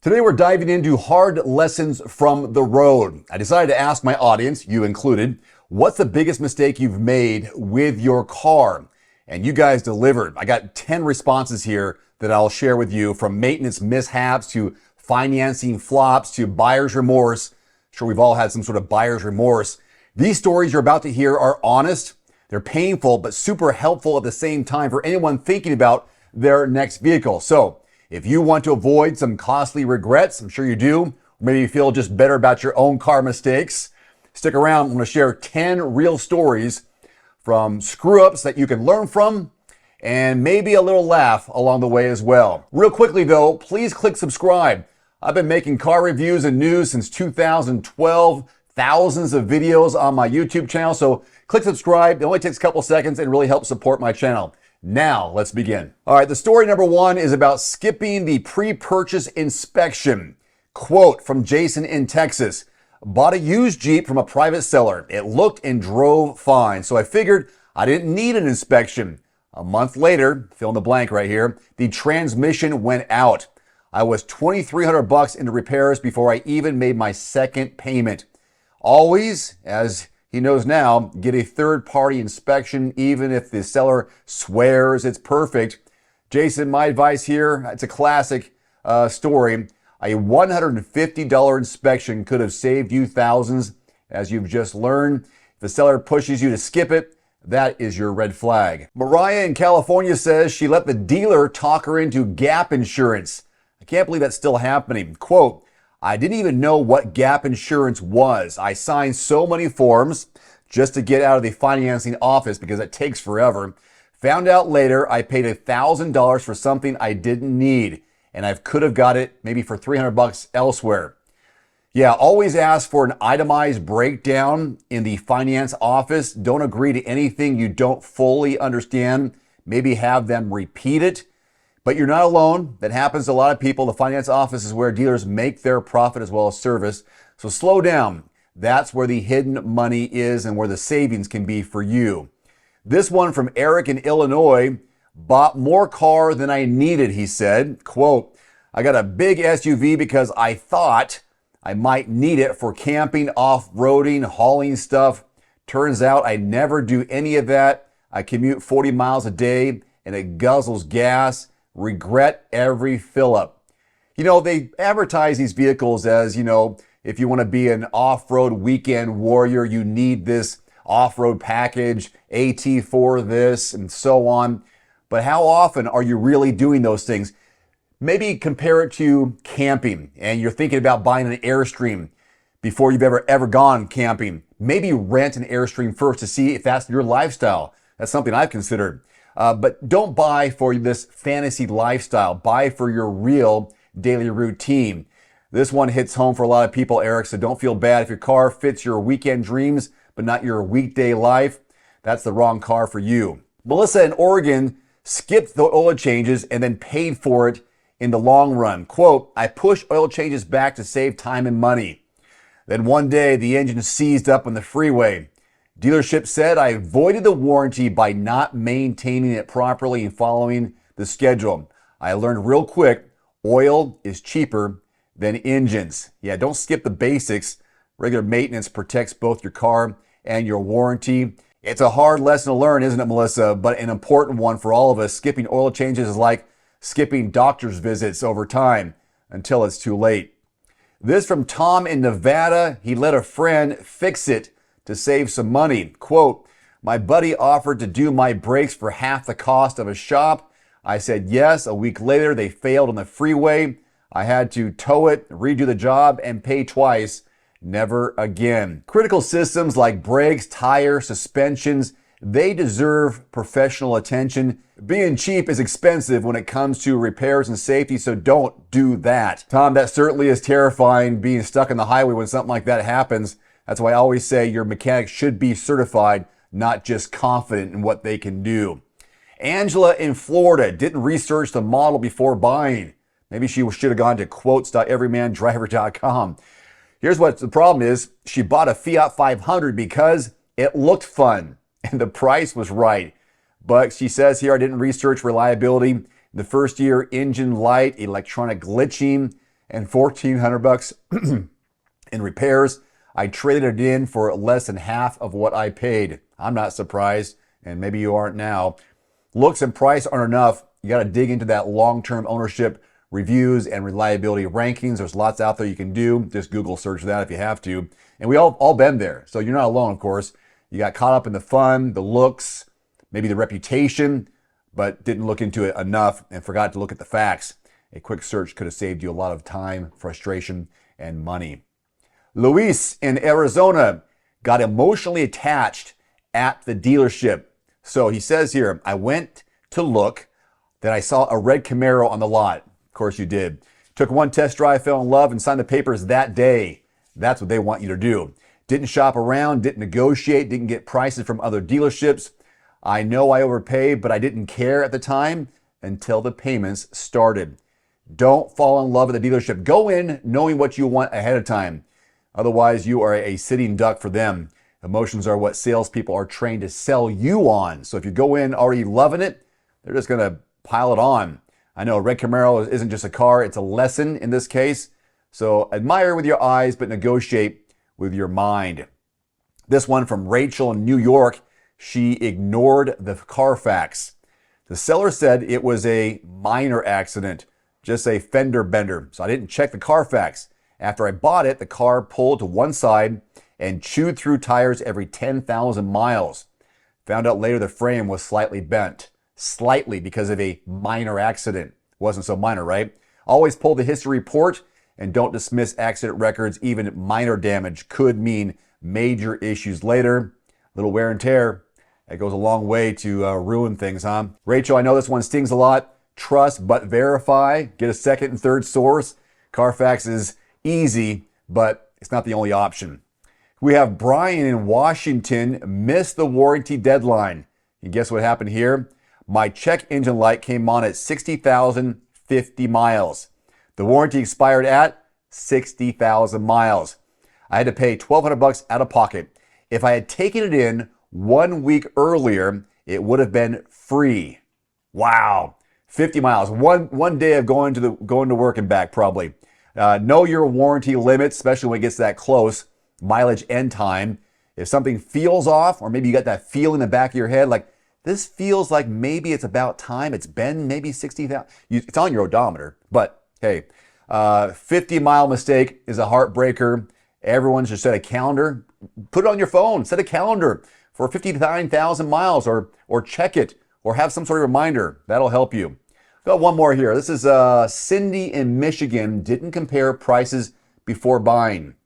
Today we're diving into hard lessons from the road. I decided to ask my audience, you included, what's the biggest mistake you've made with your car? And you guys delivered. I got 10 responses here that I'll share with you, from maintenance mishaps to financing flops to buyer's remorse. Sure, we've all had some sort of buyer's remorse. These stories you're about to hear are honest, they're painful, but super helpful at the same time for anyone thinking about their next vehicle. So, if you want to avoid some costly regrets, I'm sure you do, or maybe you feel just better about your own car mistakes, stick around. I'm going to share 10 real stories from screw-ups that you can learn from, and maybe a little laugh along the way as well. Real quickly though, please click subscribe. I've been making car reviews and news since 2012, thousands of videos on my YouTube channel, so click subscribe. It only takes a couple seconds and really helps support my channel. Now, let's begin. All right, the story number one is about skipping the pre-purchase inspection. Quote from Jason in Texas: bought a used Jeep from a private seller. It looked and drove fine, so I figured I didn't need an inspection. A month later, fill in the blank right here, the transmission went out. I was $2,300 into repairs before I even made my second payment. Always, as he knows now, get a third-party inspection even if the seller swears it's perfect. Jason, my advice here, it's a classic story. A $150 inspection could have saved you thousands, as you've just learned. If the seller pushes you to skip it, that is your red flag. Mariah in California says she let the dealer talk her into gap insurance. I can't believe that's still happening. Quote, I didn't even know what gap insurance was. I signed so many forms just to get out of the financing office because it takes forever. Found out later I paid $1,000 for something I didn't need, and I could have got it maybe for $300 elsewhere. Yeah, always ask for an itemized breakdown in the finance office. Don't agree to anything you don't fully understand. Maybe have them repeat it. But you're not alone. That happens to a lot of people. The finance office is where dealers make their profit as well as service. So slow down. That's where the hidden money is and where the savings can be for you. This one from Eric in Illinois: bought more car than I needed, he said. Quote, I got a big SUV because I thought I might need it for camping, off-roading, hauling stuff. Turns out I never do any of that. I commute 40 miles a day and it guzzles gas. Regret every fill-up. You know, they advertise these vehicles as, if you want to be an off-road weekend warrior, you need this off-road package, AT4 this, and so on. But how often are you really doing those things? Maybe compare it to camping, and you're thinking about buying an Airstream before you've ever gone camping. Maybe rent an Airstream first to see if that's your lifestyle. That's something I've considered. But don't buy for this fantasy lifestyle. Buy for your real daily routine. This one hits home for a lot of people, Eric, so don't feel bad. If your car fits your weekend dreams, but not your weekday life, that's the wrong car for you. Melissa in Oregon skipped the oil changes and then paid for it in the long run. Quote, I pushed oil changes back to save time and money. Then one day the engine seized up on the freeway. Dealership said I avoided the warranty by not maintaining it properly and following the schedule. I learned real quick, oil is cheaper than engines. Yeah, don't skip the basics. Regular maintenance protects both your car and your warranty. It's a hard lesson to learn, isn't it, Melissa? But an important one for all of us. Skipping oil changes is like skipping doctor's visits over time until it's too late. This from Tom in Nevada. He let a friend fix it to save some money. Quote, my buddy offered to do my brakes for half the cost of a shop. I said yes. A week later, they failed on the freeway. I had to tow it, redo the job, and pay twice. Never again. Critical systems like brakes, tire, suspensions, they deserve professional attention. Being cheap is expensive when it comes to repairs and safety, so don't do that. Tom, that certainly is terrifying, being stuck on the highway when something like that happens. That's why I always say your mechanic should be certified, not just confident in what they can do. Angela in Florida didn't research the model before buying. Maybe she should have gone to quotes.everymandriver.com. Here's what the problem is. She bought a Fiat 500 because it looked fun and the price was right. But she says here, I didn't research reliability. The first year, engine light, electronic glitching, and $1,400 in repairs. I traded it in for less than half of what I paid. I'm not surprised, and maybe you aren't now. Looks and price aren't enough. You got to dig into that long-term ownership reviews and reliability rankings. There's lots out there you can do. Just Google search that if you have to. And we all been there, so you're not alone, of course. You got caught up in the fun, the looks, maybe the reputation, but didn't look into it enough and forgot to look at the facts. A quick search could have saved you a lot of time, frustration, and money. Luis in Arizona got emotionally attached at the dealership. So he says here, I went to look, then I saw a red Camaro on the lot. Of course you did. Took one test drive, fell in love, and signed the papers that day. That's what they want you to do. Didn't shop around, didn't negotiate, didn't get prices from other dealerships. I know I overpaid, but I didn't care at the time until the payments started. Don't fall in love with the dealership. Go in knowing what you want ahead of time. Otherwise, you are a sitting duck for them. Emotions are what salespeople are trained to sell you on. So if you go in already loving it, they're just going to pile it on. I know a red Camaro isn't just a car, it's a lesson in this case. So admire with your eyes, but negotiate with your mind. This one from Rachel in New York. She ignored the Carfax. The seller said it was a minor accident, just a fender bender. So I didn't check the Carfax. After I bought it, the car pulled to one side and chewed through tires every 10,000 miles. Found out later the frame was slightly bent. Slightly because of a minor accident. Wasn't so minor, right? Always pull the history report and don't dismiss accident records. Even minor damage could mean major issues later. Little wear and tear. That goes a long way to ruin things, huh? Rachel, I know this one stings a lot. Trust but verify. Get a second and third source. Carfax is easy, but it's not the only option. We have Brian in Washington missed the warranty deadline. And guess what happened here? My check engine light came on at 60,050 miles. The warranty expired at 60,000 miles. I had to pay $1,200 out of pocket. If I had taken it in 1 week earlier, it would have been free. Wow. 50 miles. One day of going to work and back probably. Know your warranty limits, especially when it gets that close. Mileage end time. If something feels off, or maybe you got that feel in the back of your head, like this feels like maybe it's about time. It's been maybe 60,000. It's on your odometer, but hey, 50-mile mistake is a heartbreaker. Everyone should set a calendar. Put it on your phone. Set a calendar for 59,000 miles, or check it, or have some sort of reminder. That'll help you. Got one more here. This is Cindy in Michigan. Didn't compare prices before buying.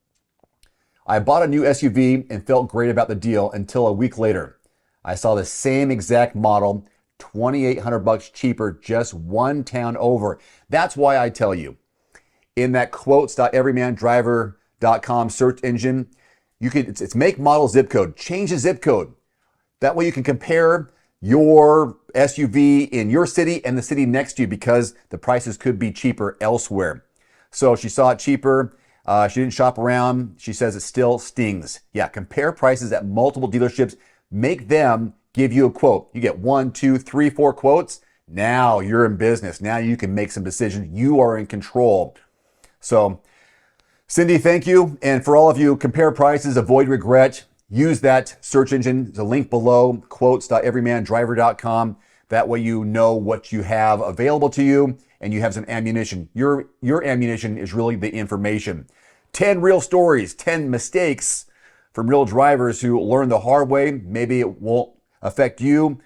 I bought a new SUV and felt great about the deal until a week later. I saw the same exact model, $2,800 cheaper, just one town over. That's why I tell you, in that quotes.everymandriver.com search engine, it's make, model, zip code. Change the zip code. That way you can compare your SUV in your city and the city next to you, because the prices could be cheaper elsewhere. So she saw it cheaper. She didn't shop around. She says it still stings. Yeah, compare prices at multiple dealerships. Make them give you a quote. You get 1, 2, 3, 4 quotes. Now you're in business. Now you can make some decisions. You are in control. So, Cindy, thank you. And for all of you, compare prices, avoid regret. Use that search engine, the link below, quotes.everymandriver.com. That way you know what you have available to you and you have some ammunition. Your ammunition is really the information. 10 real stories, 10 mistakes from real drivers who learned the hard way. Maybe it won't affect you.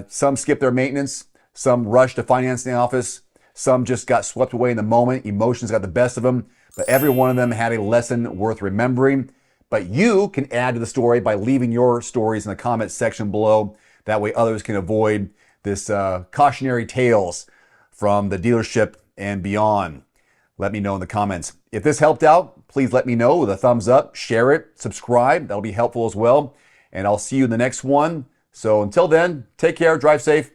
Some skip their maintenance. Some rush to finance the office. Some just got swept away in the moment. Emotions got the best of them. But every one of them had a lesson worth remembering. But you can add to the story by leaving your stories in the comments section below. That way others can avoid this cautionary tales from the dealership and beyond. Let me know in the comments. If this helped out, please let me know with a thumbs up, share it, subscribe. That'll be helpful as well. And I'll see you in the next one. So until then, take care, drive safe.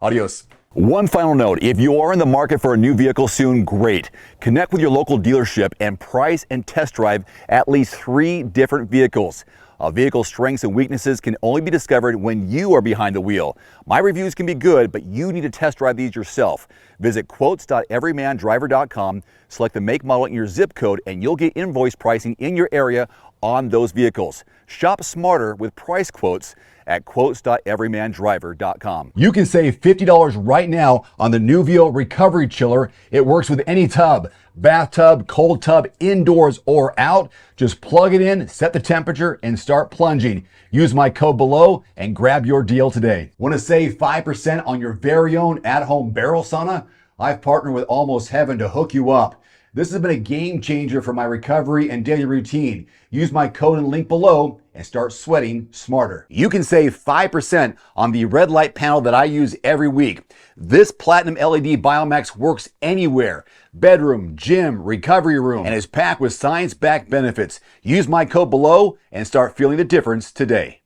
Adios. One final note, if you are in the market for a new vehicle soon, great. Connect with your local dealership and price and test drive at least 3 different vehicles. A vehicle's strengths and weaknesses can only be discovered when you are behind the wheel. My reviews can be good, but you need to test drive these yourself. Visit quotes.everymandriver.com, Select the make, model, and your zip code, and you'll get invoice pricing in your area on those vehicles. Shop smarter with price quotes at quotes.everymandriver.com. You can save $50 right now on the Nuvio Recovery Chiller. It works with any tub, bathtub, cold tub, indoors or out. Just plug it in, set the temperature, and start plunging. Use my code below and grab your deal today. Want to save 5% on your very own at-home barrel sauna? I've partnered with Almost Heaven to hook you up. This has been a game changer for my recovery and daily routine. Use my code and link below and start sweating smarter. You can save 5% on the red light panel that I use every week. This platinum LED Biomax works anywhere. Bedroom, gym, recovery room, and is packed with science-backed benefits. Use my code below and start feeling the difference today.